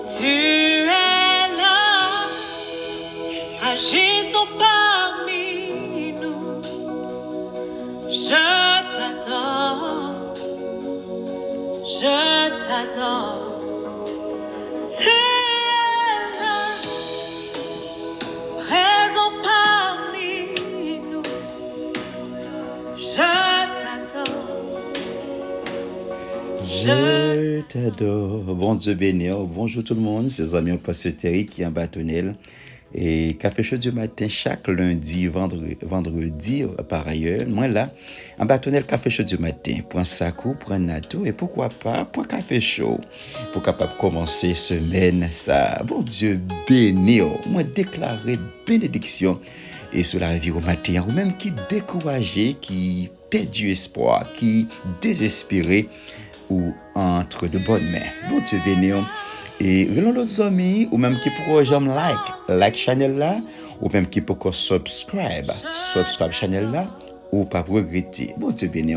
Tu es là, agissons parmi nous. Je t'adore, je t'adore. Tu es là, présent parmi nous. Je t'adore, Je t'adore. Bon Dieu béni. Bonjour tout le monde. C'est amis au pasteur Terry qui est en bâtonnel. Et Café Chaud du matin, chaque lundi, vendredi par ailleurs. Moi là, en bâtonnel Café Chaud du matin. Prends Sakou, prends Nato et pourquoi pas, prends Café Chaud. Pour capable commencer semaine, ça. Bon Dieu béni. Moi déclarer bénédiction et sur la vie au matin. Ou même qui découragé, qui perd du espoir, qui désespéré ou entre de bonnes mains. Bon Dieu béni. Et relons l'autre amis, ou même qui pourra j'aime like channel là, ou même qui pourra subscribe channel là, ou pas regretter. Bon Dieu béni.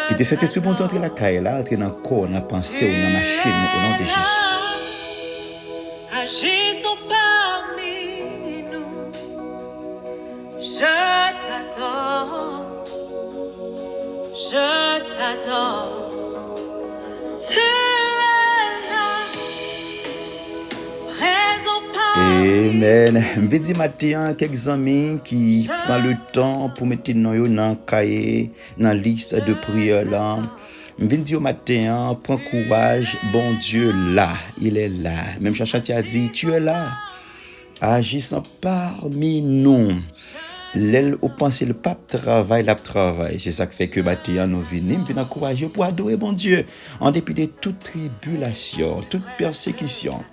Quittez cet esprit pour entrer la caille là, entrer dans le corps, dans la pensée ou dans la machine, au nom de Jésus. agissons parmi nous. Je t'adore, je t'adore. Tu es là, présent parmi Amen. Je dis matin quelques amis qui prennent le temps pour mettre dans le cahier, dans la liste de prières là. Je dis au matin, prends courage, bon Dieu là, il est là. Même Chachati a dit, tu es là, agissant parmi nous. L'aile au penser le pape travail, la travail. C'est ça qui fait que matin nous venons encourager pour adorer bon Dieu en dépit de toute tribulation, toute persécution.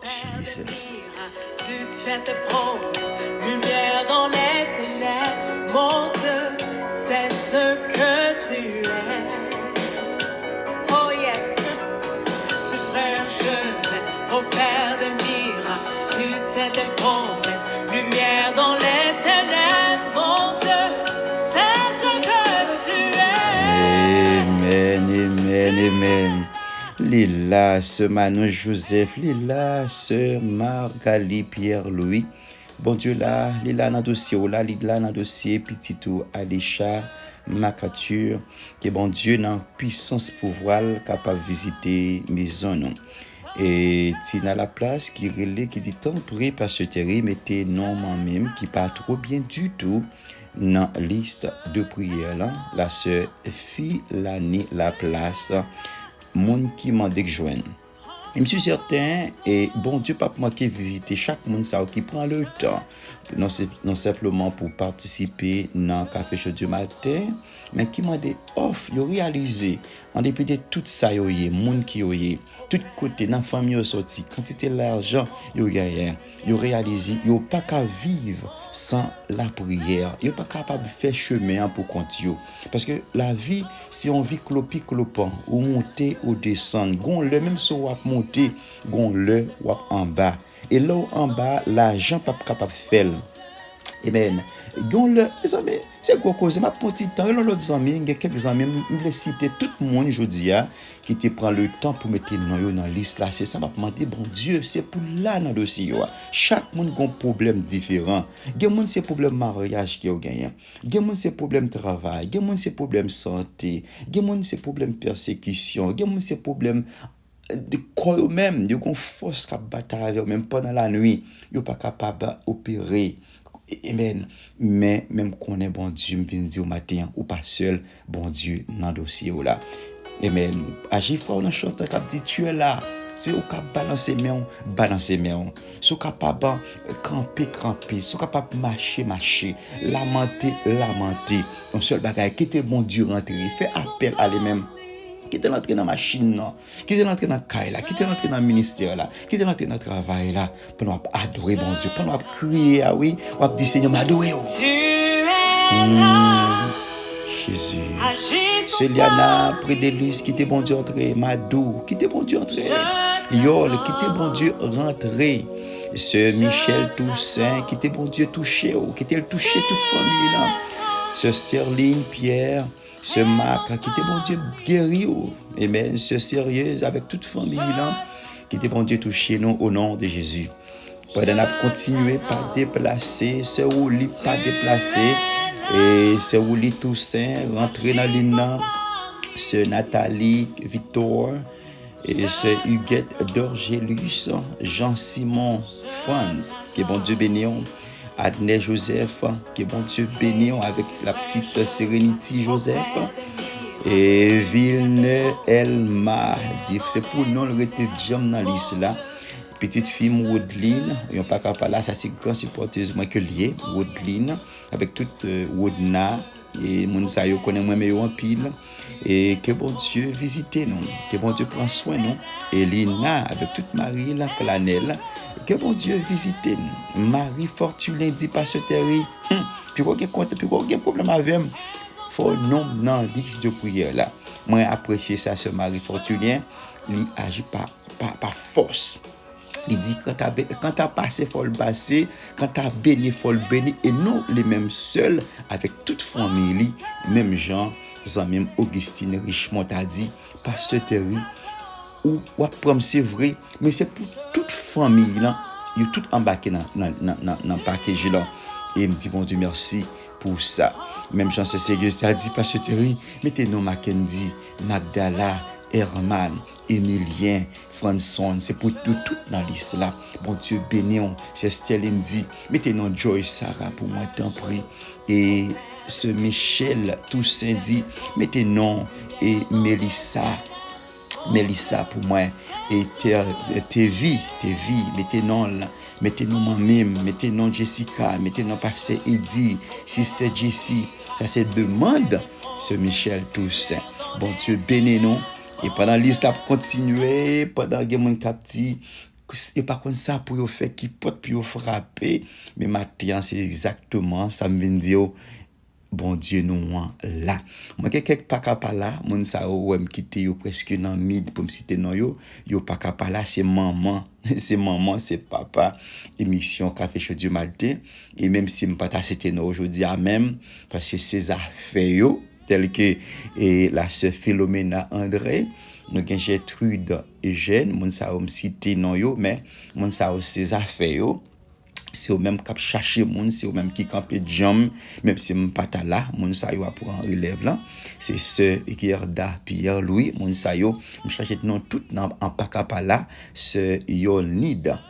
Jesus. toute cette promesse, lumière dans les ténèbres. Mon Dieu, c'est ce que tu es. Oh yes, tu frère, je vais au Père de miracles, toute cette promesse, lumière dans les ténèbres. Mon Dieu, c'est ce que tu es. Amen, amen. Lila, sœur Manon Joseph, Lila, sœur Margali Pierre-Louis. Bon Dieu là, Lila dans dossier, là, Lila dans dossier, petit tout, Alisha, Macature, que bon Dieu dans puissance pouvoir capable visiter maison non. Et Tina la place qui relève qui dit tant prie par ce terrain mettez non moi-même qui pas trop bien du tout dans liste de prière là, la sœur Filani la place monde qui m'a dit que joindre. Et je suis certain, et bon Dieu, pas manquer visiter chaque monde ça qui prend le temps, non simplement pour participer dans le Café Chaud du matin, mais qui m'a dit off, yo réalisé, en dépit de tout ça, yo y monde qui yo y, tout côté, dans la famille sorti, quantité l'argent, yo gagné, yo réalisé, yo pas qu'à vivre sans la prière, yo pas capable de faire chemin pour continuer. Parce que la vie, si on vit clopant, ou monter ou descendre, gon le même si on monter, gon le ou en bas. Et là en bas, l'argent pas capable de faire. Amen. Gon le, les amis, c'est quoi cause ma petit temps, là l'autre amis, il y a quelques amis, je vais citer tout le monde aujourd'hui qui te prend le temps pour mettre dans la liste là, c'est ça m'a demandé bon Dieu, c'est pour là dans le dossier. Chaque monde a un problème différent. Il y a c'est problème mariage qui a gagné. Il y a c'est problème travail, il y a c'est problème santé, il y a c'est problème persécution, il y a c'est problème de quoi eux-mêmes, ils ont force à bataille même pendant la nuit, ils sont pas capables d'opérer. Amen. Mais même qu'on est bon Dieu, me vient dire au matin, ou pas seul, bon Dieu, dans le dossier là. Amen. Agis frère, on chante qui dit tu es là. Si vous capable balancer main, si vous capable camper, si vous capable marcher, lamenter. Un seul bagage, quitter bon Dieu rentrer, fait appel à lui-même. Qui te l'entrée dans la machine, qui te l'entrée dans la caille, qui te l'entrée dans le ministère, qui te l'entrée dans le travail, pour nous adorer, bon Dieu, pour nous crier, oui, on va dire, Seigneur, m'adorer. Tu es là, Jésus. agissons Céliana, près de l'Église, qui te bon Dieu entrer, Madou, qui te bon Dieu entrer, Yol, qui te bon Dieu rentrer, Sœur Michel Toussaint, qui te bon Dieu touché, qui te touché toute famille, là, Sœur Sterling, Pierre, ce Marc qui était bon Dieu guéri, amen, ce sérieuse avec toute famille là, qui te bon Dieu touche nous au nom de Jésus. Pendant qu'on continue pas déplacer, c'est où li pas déplacer et c'est où li Toussaint rentrer dans l'île, c'est Nathalie Victor et c'est Huguette Dorgelus, Jean-Simon Franz, que bon Dieu bénisse. Adnais Joseph, que bon Dieu bénisse avec la petite Sérénité Joseph. Et Villeneuve Elma, c'est pour nous le rete jam dans liste là. Petite fille Woodline, on pas capable là, ça c'est grand supporteuse moi que lié Woodline avec toute Woodna et moun sa yo connaît moi meilleur en pile et que bon Dieu visite nous, que bon Dieu prend soin nous et Lina avec toute Marie la Planel, que bon Dieu visite nous. Marie Fortuné dit pasteur puis aucun compte puis aucun problème avec faut non dans liste de prière là. Moi apprécier ça ce Marie Fortuné, lui agit pas force. Il dit quand t'as passé faut le passer, quand t'as béni faut le bénir et nous les mêmes seuls avec toute famille, même Jean, même Augustine Richemont a dit pasteur Terry ou c'est vrai mais c'est pour toute famille là, il tout embarqué dans package là et il me dit bon Dieu merci pour ça. Même Jean c'est sérieux ça dit pasteur Terry mettez nous Mackenzie, Magdala, Herman, Emilien, François, c'est pour tout dans liste là. Bon Dieu béni, c'est Sterling dit, mettez non Joyce Sarah pour moi tant prie. Et ce Michel Toussaint dit, mettez non et Mélissa pour moi et TV, mettez non là. Mettez non moi-même, mettez non Jessica, mettez non pasteur Eddie, sister Jessie. Ça c'est demande ce Michel Toussaint. Bon Dieu béni nous. Et pendant liste a continuer, pendant que mon capti, et par contre ça pour yo faire qui porte pour frapper, mais maintenant c'est exactement ça me vient dire bon Dieu nous là. Moi quelque pas capable là, mon ça ou me quitter yo presque dans mid pour me citer non yo pas capable là c'est maman, c'est papa émission café chaud du matin et même si me pas citer non aujourd'hui à même parce que ces affaires yo tel que la sœur Philomena André, nous avons Gertrude Eugène, moun sa ou cité non yo, mais moun sa ou ses affaires yo, c'est au même cap chercher moun, c'est au même qui campé jam, même si m pas là, moun sa yo a pour en relève là, c'est sœur Gerda Pierre Louis, moun sa yo, m chercher non tout en pas cap là, c'est Yolnida,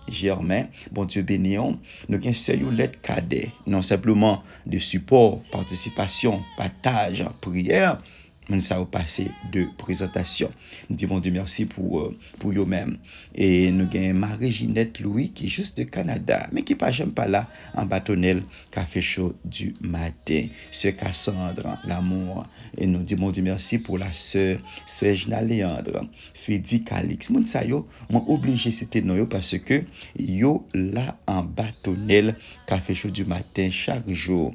Germain, bon Dieu béni, nous avons sœur Yolette Cadet, non simplement de support, participation, partage, prière. On ça au passé de présentation. Nous disons bon Dieu merci pour eux-mêmes. Et nous avons Marie-Ginette Louis qui est juste de Canada, mais qui pas jamais pas là en bâtonnel café chaud du matin. Sœur Cassandre, l'amour. Et nous disons bon Dieu merci pour la sœur Sergina Léandre, Fidi Calix. Moun sa yo, m'ont obligé citer nous parce que yo là en bâtonnel café chaud du matin chaque jour.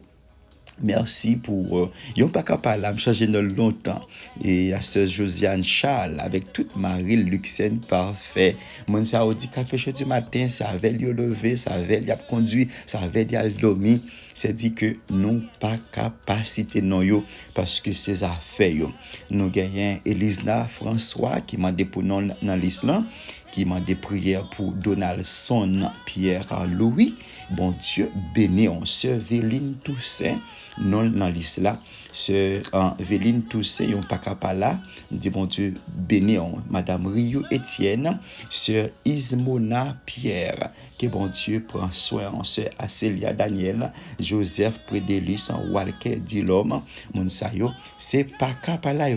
Merci pour yon pas capable à me changer dans longtemps et à sœur Josiane Charles avec toute Marie Luxen parfait mon ça dit café chaud du matin ça avait lieu lever ça avait y a conduit ça avait y a dormi c'est dit que nous pas capacité non yo parce que ces affaires yo nous gagnons Elisna François qui m'a pour non dans l'islam qui m'a des prières pour Donaldson Pierre Louis bon Dieu béni on sœur Véline Toussaint non dans liste là sœur Véline Toussaint yon pas capable là dit bon Dieu béni madame Rio Étienne sœur Ismona Pierre que bon Dieu prend soin en sœur Acélia Daniel Joseph Prédélis en Walker Dilom mon sa yo c'est pas capable là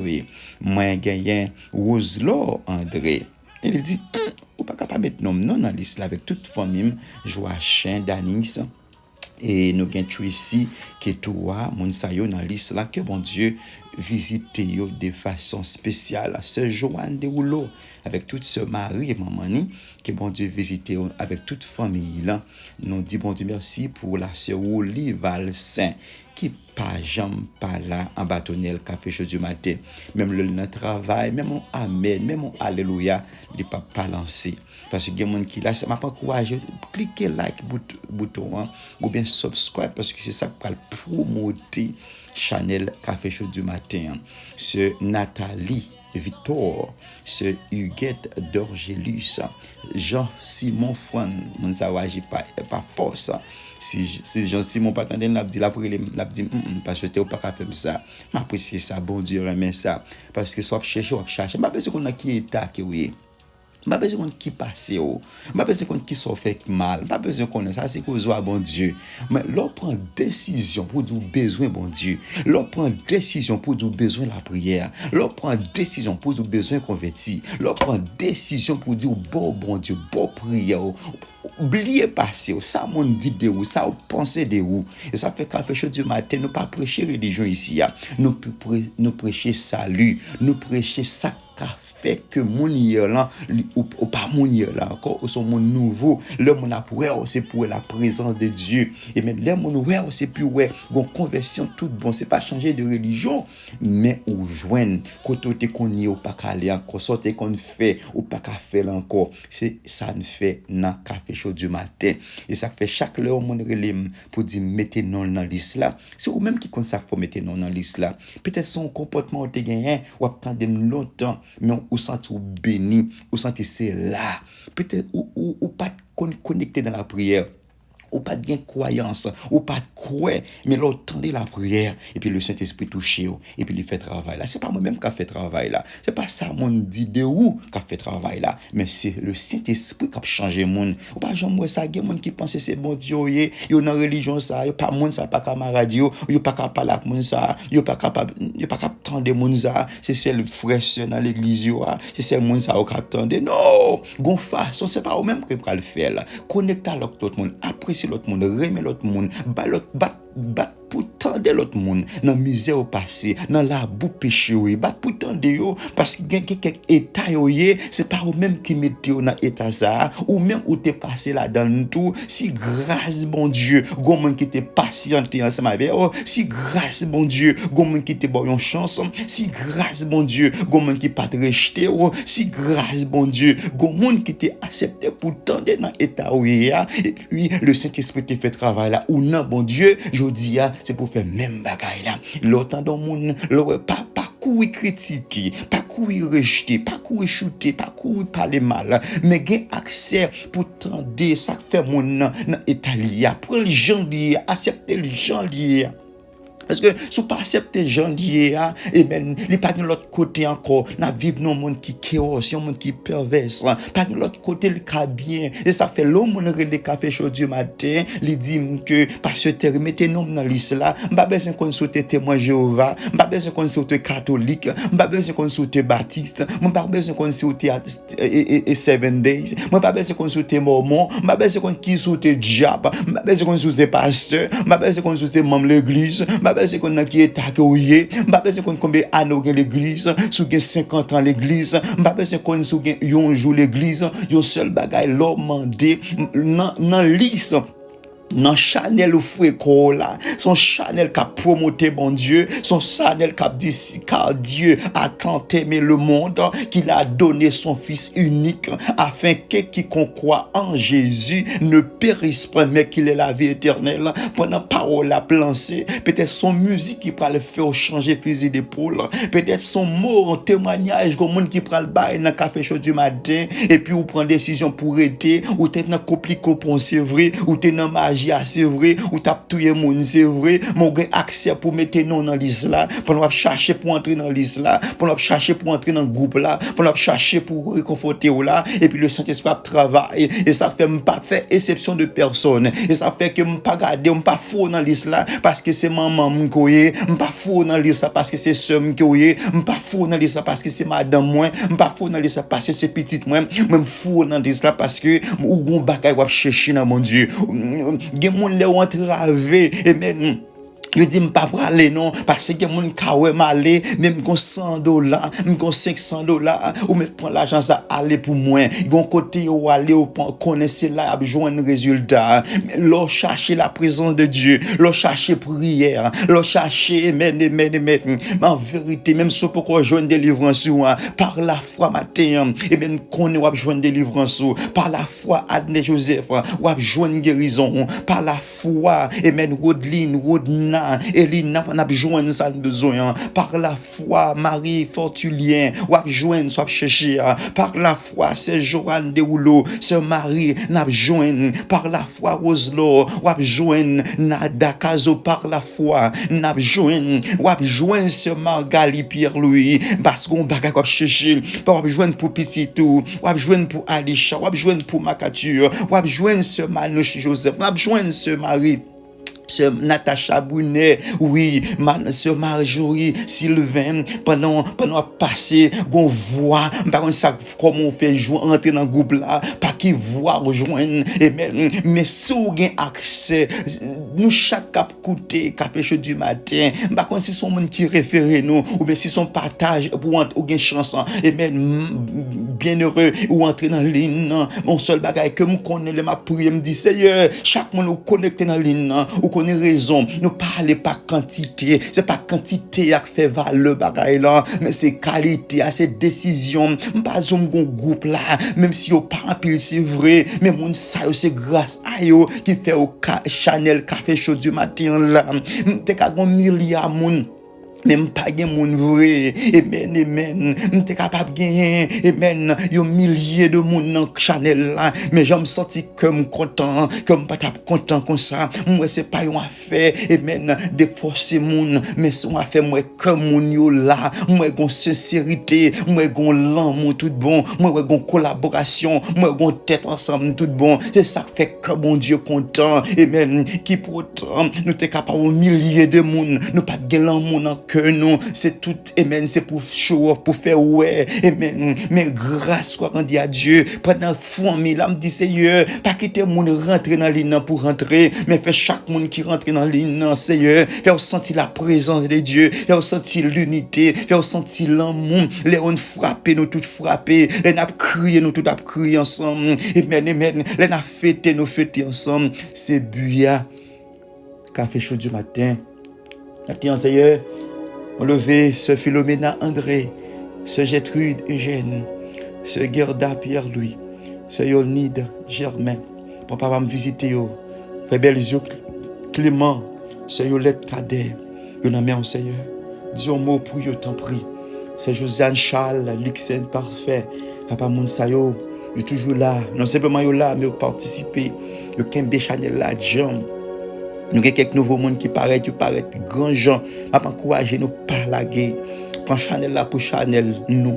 moi gagné Roselo André il dit ou pas capable mettre non dans liste là avec toute famille Joachim Danis et nous gagne Tracy Ketoa mon sa yo dans liste là que bon Dieu visite yo de façon spéciale sœur Joanne de Rouleau avec toute ce mari et maman ni que bon Dieu visite avec toute famille là nous dit bon Dieu merci pour la sœur Oli Valsain qui pas jamais pas là en bâtonnel café chaud du matin même le travail même on amen même on alléluia il pas lancé parce que quelqu'un qui là ça m'a pas encouragé cliquer like bouton ou bien subscribe parce que c'est ça qui va promouvoir Chanel café chaud du matin c'est Nathalie Victor, Sœur Huguette d'Orgelus, Jean-Simon Fran, mon sawaji pas force. Si Jean-Simon pas attendre, l'a dit la pour l'a dit parce que t'es pas capable faire ça. M'apprécier ça, bon Dieu remet ça parce que soit chercher ou chercher. Pas besoin qu'on a qui état qui oui. Pas besoin qu'on qui passe pas besoin qu'on qui soit fait mal, pas besoin qu'on ça c'est cause bon Dieu. Mais l'on prend décision pour du besoin bon Dieu. L'on prend décision pour du besoin la prière. L'on prend décision pour du besoin converti. L'on prend décision pour dire bon Dieu, bon prière. Oubliez passer, ça mon dit de vous, ça pensez de vous. Et ça fait café chaud du matin, nous pas prêcher religion ici. Nous prêcher salut, nous prêcher ça fait que mon hier là ou pas mon hier là encore ou son mon nouveau le mon après c'est pour la présence de Dieu et mais le mon ouais c'est plus ouais gon conversion tout bon c'est pas changer de religion mais ou joindre côté qu'on y ou pas aller encore sortir qu'on fait ou pas qu'à faire encore c'est ça nous fait dans café chaud du matin et ça fait chaque heure mon relève pour dire mettez non dans liste là c'est ou même qui compte ça faut mettre non dans liste là peut-être son comportement te gagné ou attendre longtemps mais ou senti béni, ou senti c'est là. Peut-être ou pas connecté dans la prière. Ou pas de croyance, ou pas de croire, mais l'entendez la prière, et puis le Saint-Esprit touche, et puis il fait travail là. C'est pas moi-même qui a fait travail là. C'est pas ça mon dit de où qui a fait travail là, mais c'est le Saint-Esprit qui a changé monde. Ou pas j'aime ça, il y a monde qui pense c'est bon Dieu, yo dans religion ça, yo pas monde ça pas camarade yo pas capable avec monde ça, yo pas capable tendre monde ça, c'est celle frère dans l'église yo, c'est celle monde ça au cap tendre. Non, gon façon c'est pas au même que pour le faire là. Connecter avec tout le monde, apprécier l'autre monde, remet l'autre monde, bat pour tendre l'autre monde dans misère au passé, dans la boue péché oui, bat pour tendre yo parce que quelques état yo c'est pas au même qui mette yo dans état ça ou même où t'es passé là dans tout si grâce bon Dieu gon monde qui t'es patienté ensemble avec si grâce bon Dieu gon monde qui t'es bon une chance si grâce bon Dieu gon monde qui pas te rejeter si grâce bon Dieu gon monde qui t'es accepté pour tendre dans état oui et puis le Saint-Esprit te fait travail là ou non bon Dieu je dis c'est pour faire même bagaille là l'autant dans monde pas courir critiquer pas courir rejeter pas courir shooter pas courir parler mal mais gain accès pour tendre ça fait mon dans Italie prendre les gens liés accepter les gens liés parce que si pas accepter gens liés et ben il pas de l'autre côté encore n'a vivre dans monde qui chaos un monde qui perverse pas de l'autre côté le cas bien et ça fait l'homme on relé café chaud du matin il dit que pasteur mettez nom dans liste là pas besoin qu'on soit témoin Jéhovah pas besoin qu'on soit catholique pas besoin qu'on soit baptiste pas besoin qu'on soit et 7 days pas besoin qu'on soit mormon pas besoin qu'on qui soit diable pas besoin qu'on soit pasteur pas besoin qu'on soit membre l'église c'est qu'on a qui est taquouillé pas besoin qu'on combien anneaux l'église sous 50 ans l'église pas besoin qu'on sous un jour l'église yo seul bagaille l'homme mandé dans liste non Chanel ou fouet là son Chanel qui a promoté bon Dieu son Chanel qui a dit car Dieu a tant aimé le monde qu'il a donné son fils unique afin que quiconque croit en Jésus ne périsse pas mais qu'il ait la vie éternelle pendant parole à plancer peut-être son musique qui peut le faire changer fusil d'épaule peut-être son mot en témoignage comme monde qui prend le bail dans café chaud du matin et puis ou prend décision pour aider ou t'es dans compliqué pour c'est vrai ou t'es dans magie c'est vrai ou t'as tué monde c'est vrai mon gain accès pour mettre non dans liste là pour nous chercher pour entrer dans liste là pour nous chercher pour entrer dans groupe là pour nous chercher pour réconforter là et puis le Saint-Esprit travaille et ça fait pas faire exception de personne et ça fait que pas garder pas faux dans liste là parce que c'est maman m'koyé pas faux dans liste là parce que c'est sœur m'koyé pas faux dans liste là parce que c'est madame moi pas faux dans liste là parce que c'est petite moi même faux dans liste là parce que ou gon bagay va chercher dans mon Dieu gen moun le entravé et même je dis pas pour aller non parce que mon kawe malé même con $100 même con $500 ou me prend l'argent ça aller pour moi gon côté ou aller au connaître là joindre résultat l'on chercher la présence de Dieu l'on chercher prière l'on chercher mais en vérité même si pourquoi joindre délivrance par la foi matin et même connaît ou joindre délivrance par la foi Adné Joseph ou joindre guérison par la foi et même Rodline Rodna Lina, et Lina, on a besoin ça besoin. Par la foi, Marie Fortulien, ou a besoin soit chercher. Par la foi, c'est Joanne de Rouleau, ce Marie, n'a besoin. Par la foi, Roselo, ou a besoin. Nada Caso, par la foi, n'a besoin. Ou a besoin, ce Margali Pierre-Louis, parce qu'on baga quoi chercher. Ou a besoin pour Pititou, ou a besoin pour Alisha, ou a besoin pour Macature, ou a besoin ce Manouche Joseph, ou a besoin ce Marie. Sœur Natacha Brunet, oui, sœur Marjorie Sylvain, pendant passer, qu'on voit, par contre, ça, comment on fait jouer, entrer dans le groupe là, pas qui voit rejoindre, mais si on a accès, nous, chaque cap côté, café chaud du matin, par contre, si son monde qui réfère nous, ou bien si son partage, pour ou gain chance, et même, bien heureux, ou entrer dans la ligne, mon seul bagage que je connais, ma prière me dit, Seigneur, chaque monde nous connecté dans la ligne, ou qu'on ait raison, nous parlons pas quantité, c'est pas quantité qui fait valeur bagaille là, mais c'est qualité, c'est décision, pas un groupe là, même si au pas en pile c'est vrai, mais mon ça c'est grâce à eux qui fait au Chanel café chaud du matin là, t'es qu'à un milliard moun même pas gen moun vrai, amen, m'te capable gagner, amen, yon milliers de moun dans Chanel là, mais j'me senti comme content, comme pas content comme ça, moi c'est pas yon affaire, amen, de forcer moun, mais son affaire moi comme moun yo là, moi gon sincérité, moi gon l'amour tout bon, moi gon collaboration, moi gon tête ensemble tout bon, c'est ça qui fait que mon Dieu content, amen, qui pourtant nous t'es capable milliers de moun, nous pas gen l'amour que nous, c'est tout, amen, c'est pour show off, pour faire ouais, amen, mais grâce quoi rendit à Dieu, pendant famille, là, me dit Seigneur, pas quitter moun rentrer dans l'île pour rentrer, mais fait chaque monde qui rentre dans l'île, Seigneur, faire sentir la présence de Dieu, faire sentir l'unité, faire sentir l'amour, les on frapper, nous tout frapper, les n'a crier, nous tout crier ensemble, amen, les n'a fêter, nous fêter ensemble, c'est Buya, café chaud du matin, la petite Seigneur, on levé ce Philomena André, ce Gertrude Eugène, ce Gerda Pierre-Louis, ce Yolnide Germain, pour papa me visiter, frère Belzio Clément, ce Yolette Cadet, yon a mis au Seigneur, dis un mot pour yo, t'en prie, c'est Josiane Charles, Lixen Parfait, papa Mounsayo, yo toujours là, non simplement yo là, mais yo participer, yo Kembe Chanel là, Jean. Nous avons quelques nouveaux mondes qui paraissent grands gens. Je encourager nous pas laguer. Prends Chanel là pour Chanel, nous.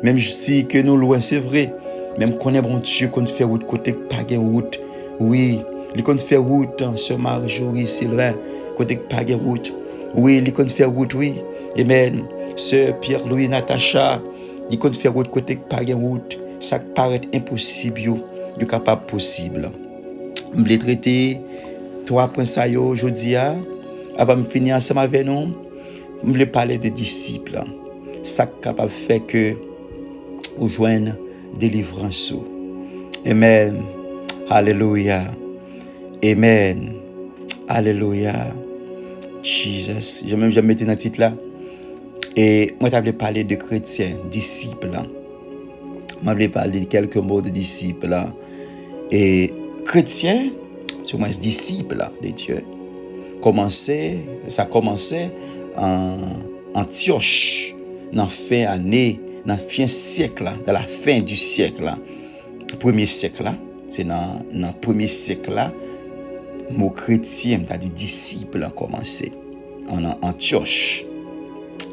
Même si que nous loin, c'est vrai. Même qu'on est bon Dieu, qu'on fait route côté pas de route. Oui, il qu'on fait route, Sœur Marjorie Sylvain, côté pas de route. Oui, il qu'on fait route, oui. Amen. Sœur Pierre-Louis Natacha, il qu'on fait route côté pas de route. Ça paraît impossible, il est capable possible. Je vais traiter 3 points ça yo aujourd'hui avant de finir ensemble avec nous, je voulais parler des disciples. Ça capable faire que vous joignent délivrance. Amen. Alléluia. Amen. Alléluia. Jesus. Je mettais dans le titre là. Et moi je voulais parler de chrétiens, disciples. Je voulais parler de quelques mots de disciples. Et chrétiens, sur moi, disciple de Dieu, ça commençait en Antioche, dans la fin année, dans la fin siècle, dans la fin du siècle, premier siècle, c'est dans le premier siècle, le mot chrétien, c'est-à-dire disciple, a commencé en Antioche.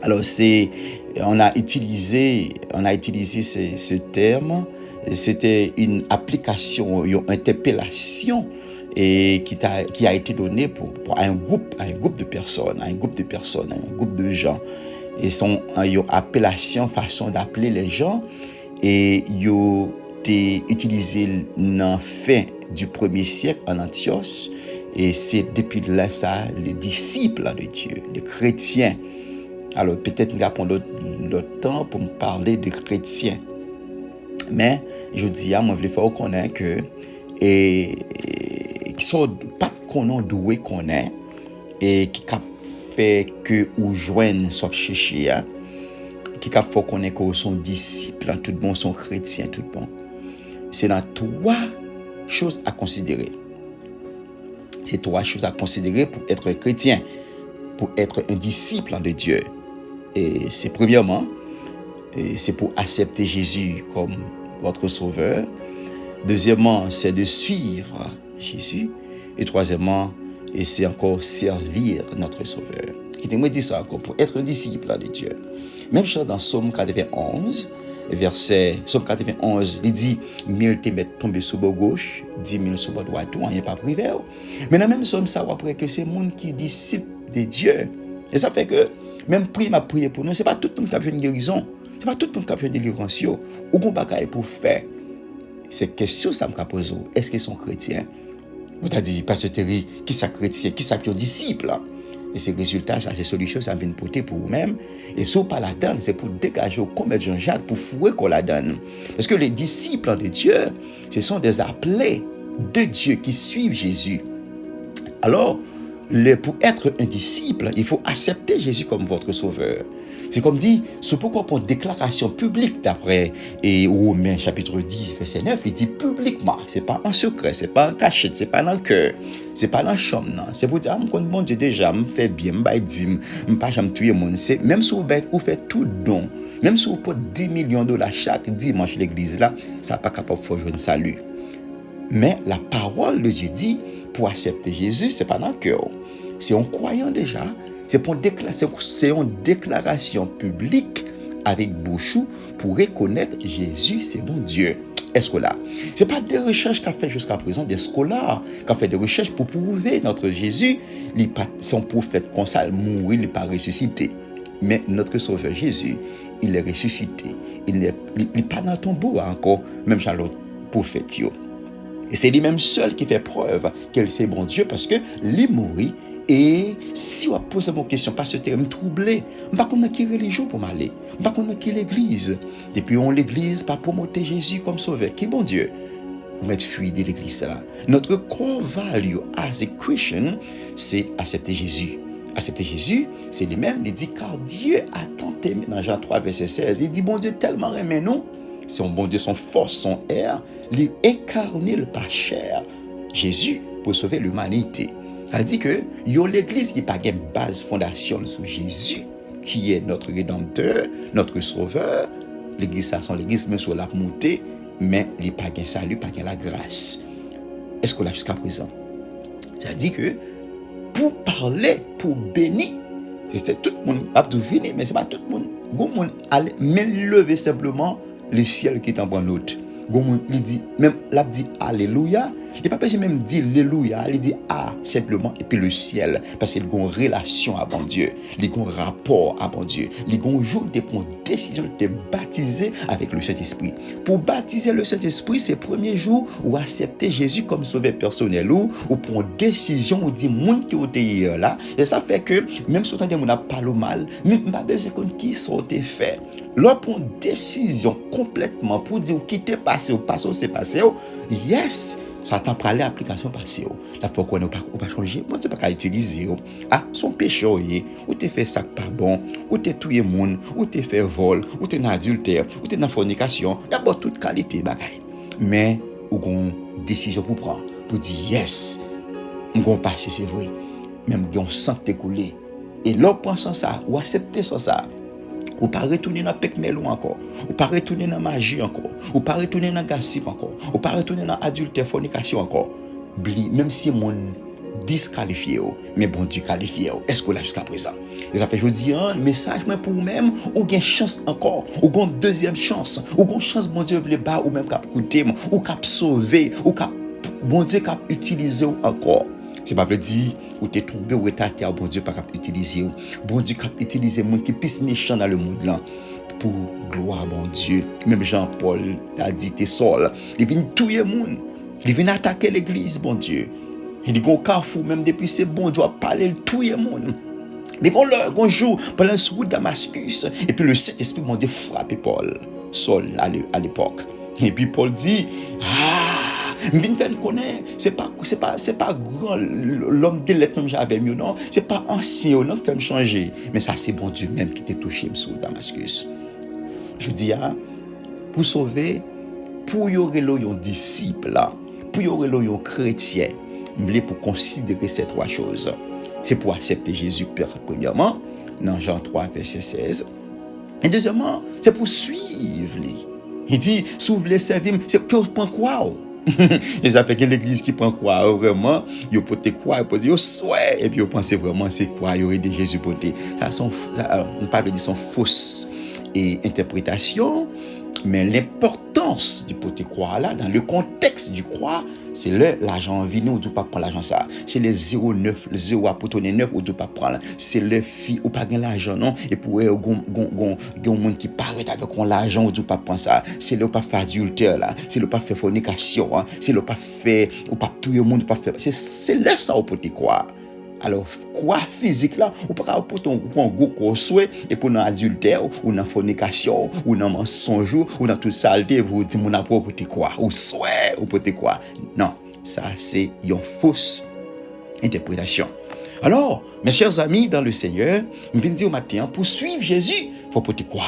Alors, on a utilisé ce terme, c'était une application, une interpellation et qui a été donné pour un groupe de personnes, un groupe de gens. Et son appellation, façon d'appeler les gens, et ils ont été utilisés dans la fin du 1er siècle en Antioche. Et c'est depuis là ça, les disciples de Dieu, les chrétiens. Alors peut-être nous avons le temps pour me parler de chrétiens. Mais je dis à moi, je veux faire reconnaître que qui sont pas qu'on doué qu'on est et qui fait que ou joignent soit chercher qui fait qu'on est que sont disciples, tout bon sont chrétiens, tout bon. C'est dans 3 choses à considérer. C'est 3 choses à considérer pour être chrétien. pour être un disciple de Dieu. Et c'est premièrement, et c'est pour accepter Jésus comme votre sauveur. Deuxièmement, c'est de suivre Jésus. Et troisièmement, et c'est encore servir notre sauveur. Et moi dis ça encore, pour être un disciple de Dieu. Même chose dans Psaume 91, Psaume 91, il dit, 1000 te mettent tombés sous bord gauche, 10 000 sous bord droit, tout, on n'est pas privé. Mais dans le même Psaume, ça va après que c'est le monde qui est disciple de Dieu. Et ça fait que, même prier m'a prié pour nous, ce n'est pas tout le monde qui a fait une guérison. Ce n'est pas tout le monde qui a fait une délivrance. Ou qu'on n'a pas pour faire. C'est question ça me pose. Est-ce qu'ils sont chrétiens? On t'a dit, Pasteur Terry, qui sont chrétiens, qui sont disciples? Et ces résultats, ça, ces solutions, ça vient porter pour vous-même. Et si vous pas la donne, c'est pour dégager comme Jean-Jacques, pour fouer qu'on la donne. Parce que les disciples de Dieu, ce sont des appelés de Dieu qui suivent Jésus. Alors, pour être un disciple, il faut accepter Jésus comme votre sauveur. C'est comme dit, c'est pourquoi pour une déclaration publique d'après Romains chapitre 10, verset 9, il dit publiquement, c'est pas en secret, c'est pas en cachette, c'est pas dans le cœur, c'est pas dans la chambre, non. C'est pour dire, bon Dieu déjà, me fait bien, me dit, me pas jamais tuer mon, c'est même si vous faites tout don, même si vous portez 10 millions de dollars chaque dimanche l'église là, ça n'est pas capable de faire jouer un salut. Mais la parole de Dieu dit, pour accepter Jésus, c'est pas dans le cœur. C'est en croyant déjà. C'est une déclaration publique avec bouche pour reconnaître Jésus, c'est bon Dieu. Est-ce que là, ce n'est pas des recherches qu'a fait jusqu'à présent des scolaires, qui ont fait des recherches pour prouver notre Jésus, son prophète comme ça, mourir, il n'est pas ressuscité. Mais notre sauveur Jésus, il est ressuscité. Il n'est pas dans ton tombeau encore, même chez l'autre prophète. Et c'est lui-même seul qui fait preuve qu'il c'est bon Dieu parce que lui mourit. Et si on pose une question, parce que je suis troublé, je ne sais pas qui religion pour m'aller, je ne sais pas qui l'église. Depuis on l'église, pas promoter Jésus comme sauveur. Qui bon Dieu? On va être fui de l'église là. Notre core value as a Christian, c'est accepter Jésus. Accepter Jésus, c'est lui-même, il dit, car Dieu a tant aimé, dans Jean 3, verset 16, il dit, bon Dieu tellement aimé nous, son bon Dieu, son force, son air, il incarné le pas cher, Jésus, pour sauver l'humanité. Elle dit que y a l'église qui n'a pas une base fondation sur Jésus, qui est notre rédempteur, notre sauveur. L'église, ça sont l'église, même sur la montée, mais il n'y a pas de salut, pas de la grâce. Est-ce qu'on l'a jusqu'à présent? Ça dit que pour parler, pour bénir, c'était tout le monde a tout fini, mais ce n'est pas tout le monde. Tout le monde allait même lever simplement le ciel qui est en bon note. Il dit, même là, dit Alléluia. Il n'est pas besoin même dire Alléluia. Il dit Ah simplement et puis le ciel. Parce qu'il a une relation à bon Dieu. Il a un rapport à bon Dieu. Il a un jour de prendre décision de te baptiser avec le Saint-Esprit. Pour baptiser le Saint-Esprit, c'est le premier jour où accepter Jésus comme sauveur personnel ou prendre décision ou dire monde qui est là. Et ça fait que même si on n'a pas le mal, même pas besoin de qui sont fait. Là, prend décision complètement pour dire qui t'est passé ou passé, c'est passé. Yes, ça t'en prend l'application passée. La fois qu'on n'a pas changé, moi, tu n'as pas utiliser. Ah, son péché, ou tu fait ça pas bon, ou tu tué monde, ou tu fait vol, ou tu es dans adultère, ou tu es dans fornication. Il y a pas toute qualité bagaille. Mais, ou une décision pour prendre, pour dire yes, on va passer, c'est vrai. Même on sent t'écouler. Et là, pensant ça, ou accepter ça. Ou pas retourner dans pecmelo encore, ou pas retourner dans magie encore, ou pas retourner dans gaspille encore, ou pas retourner dans adultère, fornication encore. Même si mon disqualifié, mais bon Dieu qualifié, est-ce que là jusqu'à présent? Et ça fait, je dis, un message pour vous-même, ou gain chance encore, ou gain deuxième chance, ou gain chance, bon Dieu, veut bas, ou même cap coûter, ou cap sauver, ou cap, bon Dieu, cap utiliser encore. C'est pas vrai dire ou t'es tombé ou t'es à terre, bon Dieu pas capable d'utiliser. Bon Dieu capable d'utiliser monde qui puisse méchant dans le monde là pour gloire bon Dieu. Même Jean-Paul t'a dit t'es seul. Il vient tuer monde. Il vient attaquer l'église bon Dieu. Il dit qu'on carrefour même depuis c'est bon Dieu a parler tuer monde. Mais qu'on jour pendant ce route Damascus et puis le Saint-Esprit m'a dit frapper Paul Saul à l'époque. Et puis Paul dit je viens faire connaître, c'est pas grand l'homme de l'être comme j'avais mieux non, c'est pas ancien non fait me changer, mais ça c'est bon Dieu même qui t'a touché sur Damascus. Je dis pour sauver, pour y aurait un disciple là, pour y aurait un chrétien, pour considérer ces trois choses. c'est pour accepter Jésus, premièrement, dans Jean 3, verset 16. Et deuxièmement, c'est pour suivre lui. Il dit, si vous voulez servir, c'est pour prendre quoi? Et ça fait que l'église qui prend quoi vraiment, il peut te croire, il peut dire souhait, et puis il pense vraiment c'est quoi, il y aurait de Jésus porté. On parle de son fausse et interprétation, mais l'importance du porter croix là, dans le contexte du croix, c'est l'argent vini ou tu pas prendre l'argent ça. C'est les 0,9, le 0 à potonner 9 ou tu pas prendre. C'est le fi ou pas gagner l'argent non. Et pour gon monde qui paraît avec l'argent ou tu pas prendre ça. C'est le pas faire adultère là. C'est le pas faire fornication. Hein? C'est le pas faire ou pas tout le monde pas faire. C'est là ça au porter croix. Alors, quoi physique là, ou pas pour ton gros souhait et pour dans adultère ou dans fornication ou dans mensonge ou dans toute saleté, vous dites mon propre quoi ou souhait ou pour quoi. Non, ça c'est une fausse interprétation. Alors, mes chers amis dans le Seigneur, je viens dire au matin, pour suivre Jésus, faut porter quoi?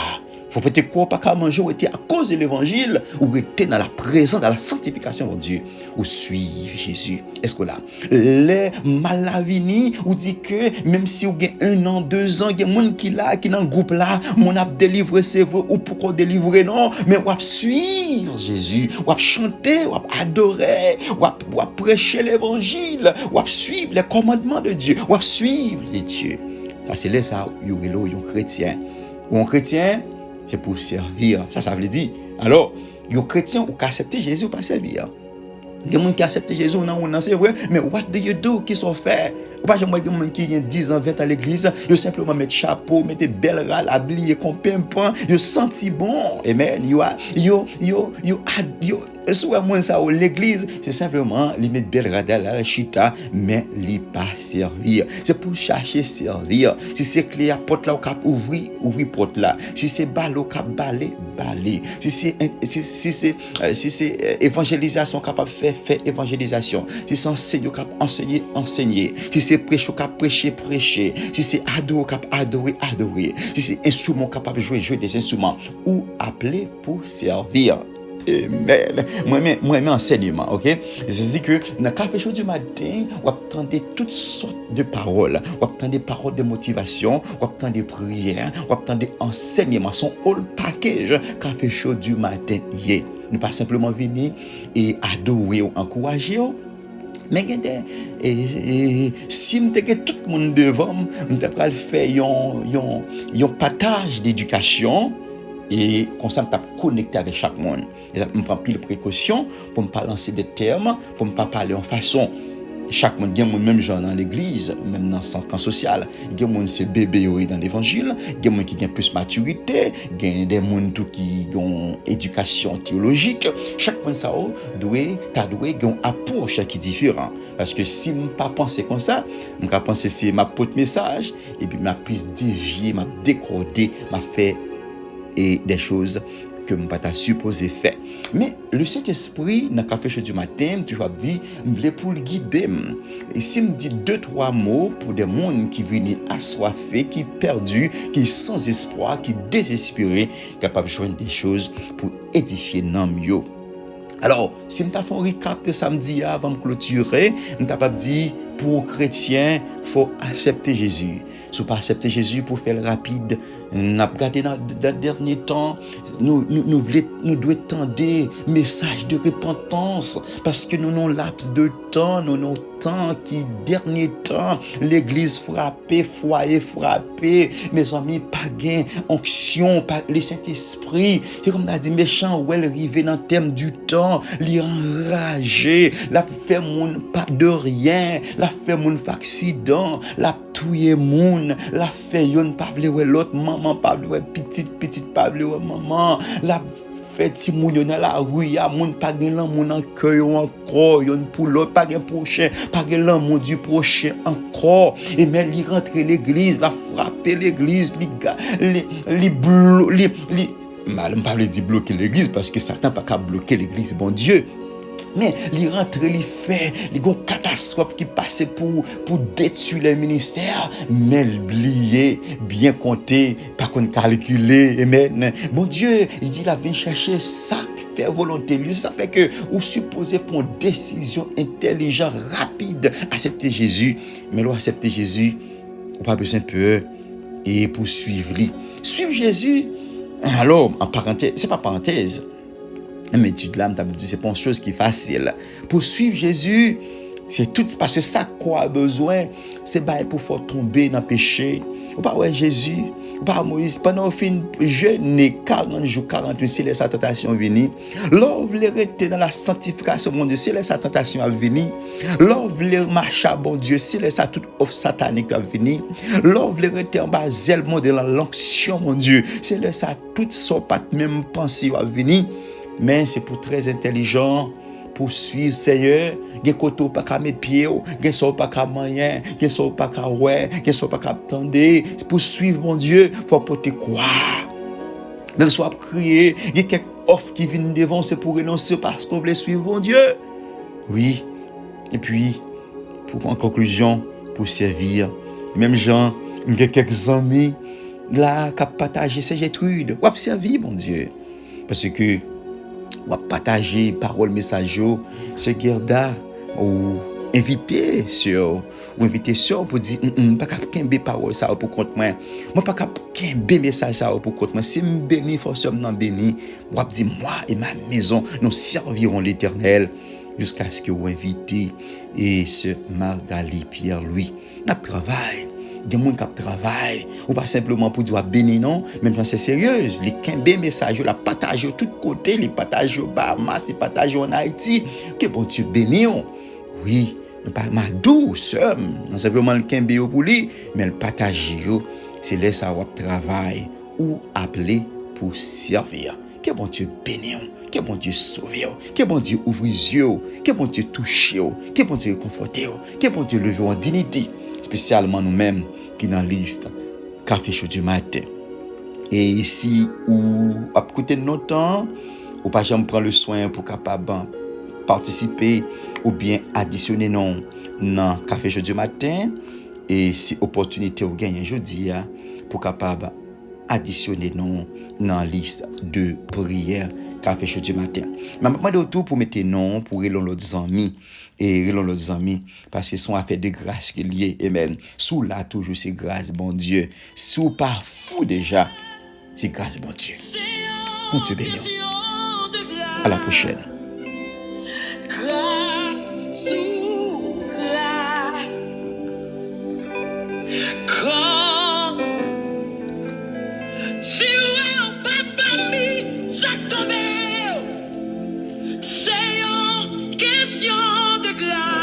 Faut peut-être croire pas qu'à manger ou était à cause de l'évangile ou était dans la présence, dans la sanctification de Dieu ou suivre Jésus. Est-ce que là, les malavini ou dit que même si vous avez 1 an, 2 ans, il y a des gens qui là, qui dans le groupe là, mon a délivré c'est vrai ou pourquoi délivrer non, mais on va suivre Jésus, on va chanter, on va adorer, on va prêcher l'évangile, on va suivre les commandements de Dieu, on va suivre les dieux. Ça c'est là ça, il y a un chrétien. Ou un chrétien c'est pour servir. Ça veut dire. Alors, les chrétiens qui acceptent Jésus pour servir. Il y a des gens qui acceptent Jésus, non, c'est vrai, mais what do you do? Qui sont faits? Ou pas, j'aimerais que des gens qui ont 10 ans, 20 à l'église, ils simplement mettre chapeau, mettre belle râle, habillé, comme pimpin, ils sentent bon. Amen. Soit moi ça l'église, c'est simplement les mettre belle râle à la chita, mais les pas servir. C'est pour chercher servir. Si c'est clé à porte là, au cap ouvrir porte là. Si c'est balle au cap baler. Si c'est évangélisation capable faire évangélisation. Si c'est enseigner cap enseigner. Si c'est prêcher cap prêcher. Si c'est adorer cap adorer. Si c'est instrument capable jouer des instruments ou appeler pour servir. Amen. Moi, enseignement, ok? C'est-à-dire que dans le café chaud du matin, on attend toutes sortes de paroles. On attend des paroles de motivation, on attend des prières, on attend des enseignements. Son whole package café chaud du matin. Nous pas simplement venir et adorer ou encourager. Mais si je suis tout le monde devant, je vais faire un partage d'éducation. Et comme ça, je suis connecté avec chaque monde. Je prends pile précaution pour ne pas lancer des termes, pour ne pas parler en façon. Chaque monde, il y a même genre dans l'église, même dans le camp social. Il y a des gens qui sont bébés dans l'évangile, il y a des gens qui ont plus de maturité, il y a des gens qui ont éducation théologique. Chaque monde doit avoir une approche qui est différente. Parce que si je ne pas penser comme ça, je vais penser que c'est ma porte message, et puis ma plus dévier, ma décoder, ma fait et des choses que je ne pas supposé faire. Mais le Saint-Esprit, dans le café chaud du matin, toujours dit, je voulais pour le guider. Et si me dit 2-3 mots pour des gens qui viennent assoiffés, qui perdus, qui sans espoir, qui désespérés, capables de joindre des choses pour édifier nos mieux. Alors, si je fais un recap de samedi avant de clôturer, je vais dire, pour un chrétien, il faut accepter Jésus. Si vous ne pas accepter Jésus pour faire rapide, nous avons regardé dans le dernier temps, nous devons tendre des messages de repentance parce que nous avons un laps de temps, nous avons temps qui, dernier temps, l'église frappée, foyer frappé, mes amis, pas gain, onction, pas le Saint-Esprit. C'est comme on a dit, méchant, où elle arrive dans le thème du temps, l'enragé, la fait mon pas de rien, la fait mon accident, la tuer moun, la fait yon pas vle ouais l'autre maman pas vle ouais petite pas vle ouais maman, la fait si moun yon dans la rue ya moun pas gen lan moun en cœur encore yon pour l'autre pas gen prochain pas gen lan moun du prochain encore et mais li rentre l'église la frapper l'église li mal pas dire bloquer l'église parce que Satan pas qu'à bloquer l'église bon Dieu. Mais il rentre, il fait, il y a une catastrophe qui passe pour détruire le ministère, mais oublier, bien compter, pas qu'on calculer, amen. Bon Dieu, il dit, il a venu chercher chaque faire volonté lui. Ça fait que vous supposez prendre une décision intelligente, rapide, accepter Jésus. Mais là, accepter Jésus, vous pas besoin de peur et poursuivre lui. Suivre Jésus, alors, en parenthèse, c'est pas parenthèse. Mais tu l'âme, t'as dit, c'est pas une chose qui est facile. Pour suivre Jésus, c'est tout parce que ça quoi a besoin, c'est pour faire tomber dans le péché. Ou pas ouais Jésus, ou pas Moïse, pendant au fin jeûner 40 jours, 48, c'est la tentation venir. Là, vous voulez rester dans la sanctification, mon Dieu, c'est la tentation à venir. Là, vous voulez marcher à bon Dieu, c'est la toute offre satanique à venir. Là, vous voulez rester en bas, zèle, mon Dieu, dans l'onction, mon Dieu, c'est la toute son pas même pensée à venir. Mais c'est pour très intelligent. Pour suivre Seigneur, gen koto pas ka mettre pied, gen so pas ka moyen, gen so pas ka ouais, gen so pas ka attendre. Pour suivre mon Dieu, faut porter quoi? Même soit crier, gen quelques offres qui viennent devant, c'est pour renoncer parce qu'on veut suivre mon Dieu. Oui. Et puis pour en conclusion, pour servir, même gens, gen quelques amis là qui partager ces Gertrude, ou servir mon Dieu. Parce que ou partager parole message c'est Gerda ou inviter sur pour dire pas qu'un parole ça pour compte moi pas qu'un message ça pour compte moi si me béni forcément béni ou dire moi et ma maison nous servirons l'Éternel jusqu'à ce que vous invitez et ce Margali Pierre Louis n'a travail des gens qui travaillent ou pas simplement pour dire béni non même quand c'est sérieux les 15 messages la partager de tous côtés les partager au Bahamas les partager en Haïti que bon Dieu béni oui pas ma douce non simplement le 15 pour lui mais le partager c'est là ça va travail ou appeler pour servir que bon Dieu béni que bon Dieu sauve, que bon Dieu ouvre les yeux, que bon Dieu touche, que bon Dieu conforte, que bon Dieu leve en dignité, spécialement nous-mêmes qui dans la liste Café Chaud du matin. Et ici, ou à côté de notre temps, ou pas jamais prendre le soin pour capable participer ou bien additionner non dans Café Chaud du matin, et si opportunité ou gagner jeudi pour capable additionner non dans la liste de prières Café Chaud du matin. Mais je vais tout pour mettre non pour relon l'autre amis et relon l'autre amis parce que sont affaires de grâce qui lié amen. Sous là toujours c'est grâce bon Dieu. Sous pas fou déjà c'est grâce bon Dieu. Bon Dieu béni. À la prochaine. Grâce sous grâce. Quand tu es un papa mi, ça tombe. C'est une question de grâce.